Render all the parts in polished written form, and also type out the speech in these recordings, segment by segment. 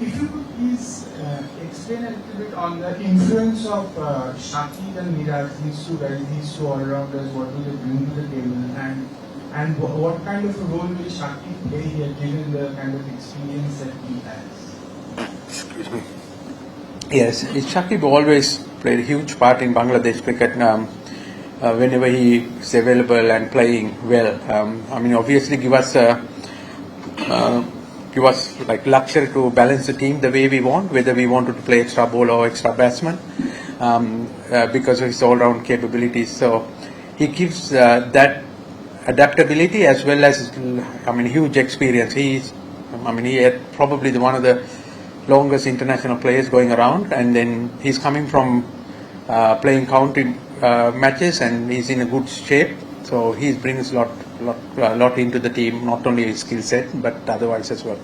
If you could please explain a little bit on the influence of Shakib and Miraj, these two guys, these two all-rounders, what do they bring to the table, and what kind of a role will Shakib play here, given the kind of experience that he has? Excuse me. Yes, Shakib always played a huge part in Bangladesh cricket. Whenever he is available and playing well, obviously give us like luxury to balance the team the way we want, whether we wanted to play extra bowler or extra batsman, because of his all-round capabilities. So he gives that adaptability as well as huge experience. He had probably one of the longest international players going around, and then he's coming from playing county matches, and he's in a good shape. So he brings a lot into the team, not only his skill set but otherwise as well.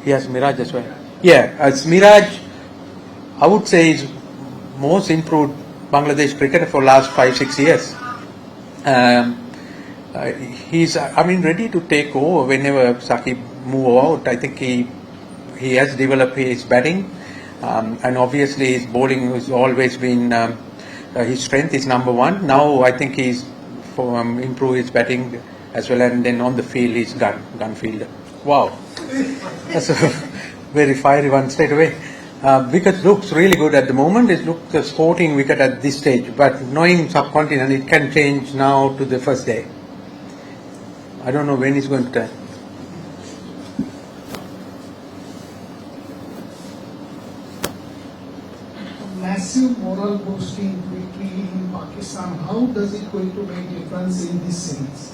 Yes, Miraj as well. Yeah, as Miraj, I would say is most improved Bangladesh cricketer for last 5-6 years. He's ready to take over whenever Shakib move out. I think he has developed his batting, and obviously his bowling has always been his strength is number one. Now I think he's improved his batting as well, and then on the field he's gun fielder. Wow, that's a very fiery one straight away. Wicket looks really good at the moment. It looks a sporting wicket at this stage, but knowing subcontinent, it can change now to the first day. I don't know when he's going to turn. Massive moral boosting quickly in Pakistan. How does it going to make a difference in this series?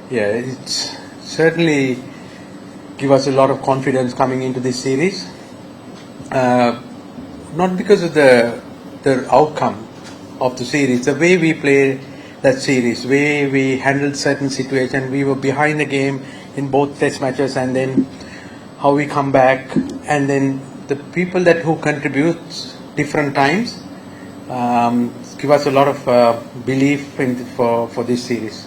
Yeah, it's certainly give us a lot of confidence coming into this series. Not because of the outcome of the series, the way we play that series, way we handled certain situations. We were behind the game in both test matches, and then how we come back, and then the people who contribute different times give us a lot of belief for this series.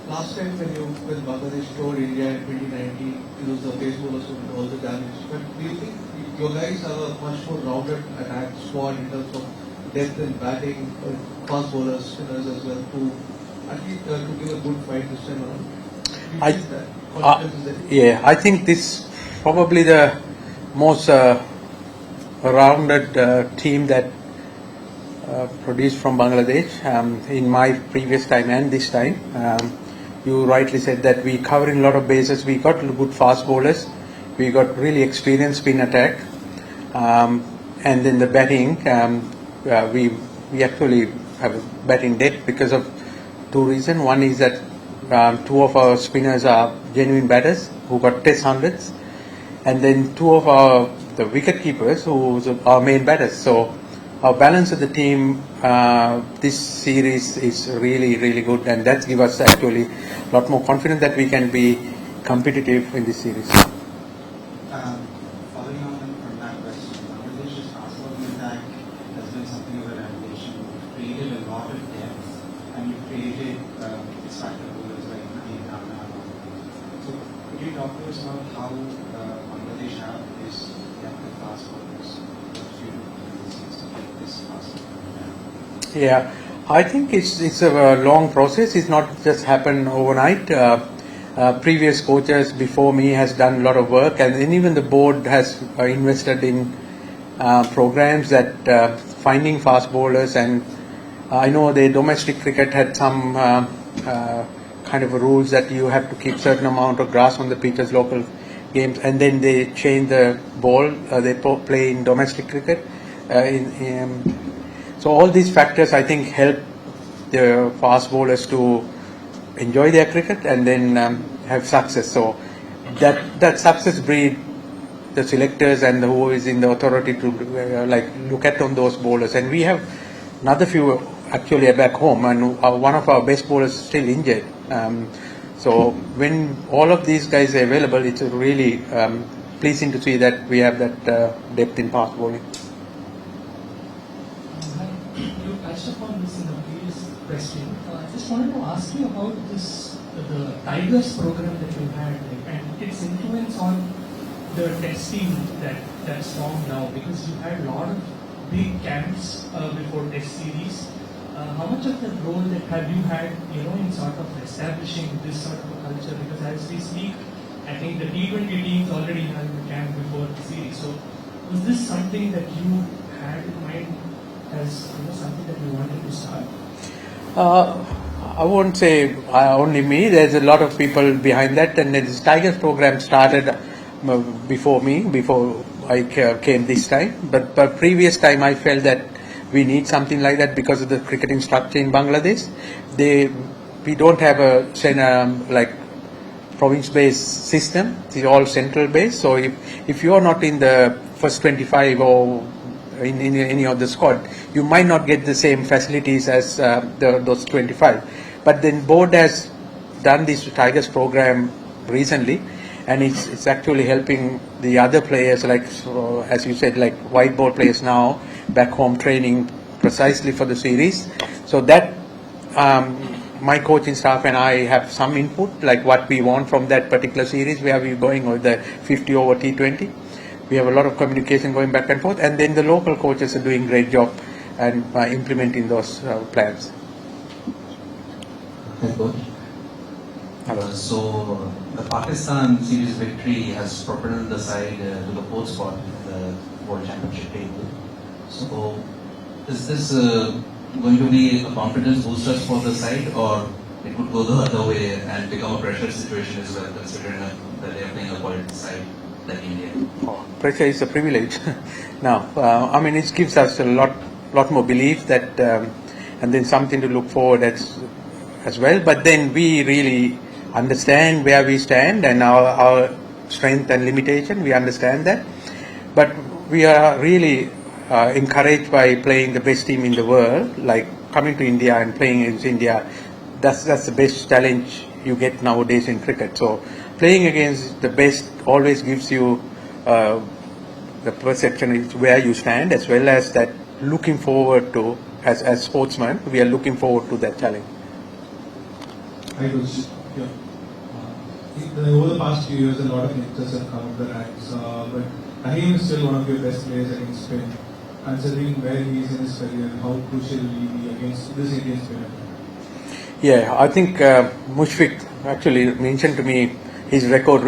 Last time when Bangladesh toured India in 2019, it was the pace bowlers who did all the damage. But do you think your guys have a much more rounded attack squad in terms of depth in batting, fast bowlers, spinners as well, to at least to give a good fight this time around? I think this probably the most rounded team that produced from Bangladesh in my previous time and this time. You rightly said that we covering a lot of bases. We got good fast bowlers. We got really experienced spin attack, and then the batting. We actually have a batting depth because of two reasons. One is that two of our spinners are genuine batters who got test hundreds, and then two of the wicket keepers who are main batters. So our balance of the team this series is really, really good, and that gives us actually a lot more confidence that we can be competitive in this series. Following on from that question, Bangladesh's fast bowling attack has been something of a revelation. You've created a lot of depth, and you've created extractive bowlers like Nadeem Rana. So could you talk to us about how Bangladesh have this depth of fast bowlers? Yeah, I think it's a long process. It's not just happened overnight. Previous coaches before me has done a lot of work, and even the board has invested in programs that finding fast bowlers. And I know the domestic cricket had some kind of rules that you have to keep certain amount of grass on the pitches, local games, and then they change the ball. They play in domestic cricket. So all these factors, I think, help the fast bowlers to enjoy their cricket and then have success. So that success breed the selectors and who is in the authority to look at on those bowlers. And we have another few actually back home, and one of our best bowlers is still injured. So when all of these guys are available, it's a really pleasing to see that we have that depth in fast bowling. Hi. You touched upon this in the previous question. I just wanted to ask you about the Tigers program that you had, and its influence on the testing that's formed now, because you had a lot of big camps before test series. How much of the role that have you had, in sort of establishing this sort of a culture? Because as we speak, I think the T20 teams already have a camp before the series. So was this something that you had in mind as something that you wanted to start? I won't say only me. There's a lot of people behind that, and this Tigers program started before me, before I came this time. But previous time, I felt that we need something like that because of the cricketing structure in Bangladesh. We don't have a province-based system. It's all central-based. So if you are not in the first 25 or in any of the squad, you might not get the same facilities as those 25. But then board has done this Tigers program recently, and it's actually helping the other players, as you said, like white ball players now back home training precisely for the series. So that my coaching staff and I have some input, like what we want from that particular series, where we're going with the 50 over T20. We have a lot of communication going back and forth, and then the local coaches are doing a great job and implementing those plans. Hi, Coach. So the Pakistan series victory has propelled the side to the fourth spot in the World Championship table. So is this going to be a confidence booster for the side, or it could go the other way and become a pressure situation as well, considering that they are playing a quality side like India? Pressure is a privilege. Now, it gives us a lot more belief that, and then something to look forward as well. But then we really understand where we stand and our strength and limitation. We understand that, but we are really encouraged by playing the best team in the world, like coming to India and playing against India. That's the best challenge you get nowadays in cricket. So playing against the best always gives you the perception is where you stand, as well as that looking forward to, as sportsmen, we are looking forward to that challenge. Hi, Coach. Yeah. Over the past few years, a lot of youngsters have come up the ranks, but Rahim is still one of your best players against spin. Considering where he is in his career, how crucial will he be against this Indian spinner? Yeah, I think Mushfiq actually mentioned to me his record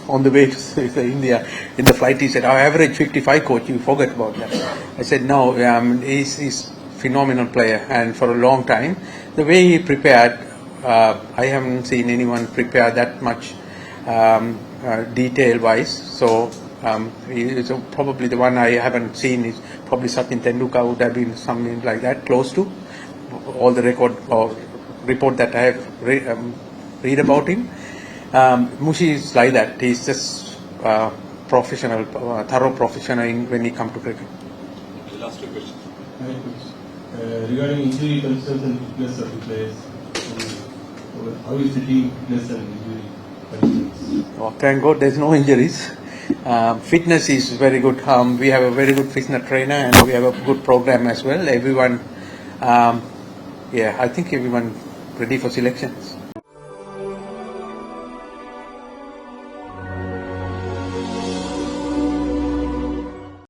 on the way to India. In the flight, he said, "Our average 55, coach, you forget about that." I said, "No, he's phenomenal player, and for a long time, the way he prepared, I haven't seen anyone prepare that much detail-wise. So he is probably the one I haven't seen is probably Sachin Tendulkar would have been something like that, close to all the record or report that I have read about him. Mushi is like that. He's just professional, thorough professional when he comes to cricket." The last two questions. Hi, Coach. Regarding injury concerns and fitness of the players, how is the team fitness and injury concerns? Oh, thank God there's no injuries. Fitness is very good. We have a very good fitness trainer, and we have a good program as well. Everyone, I think everyone ready for selections.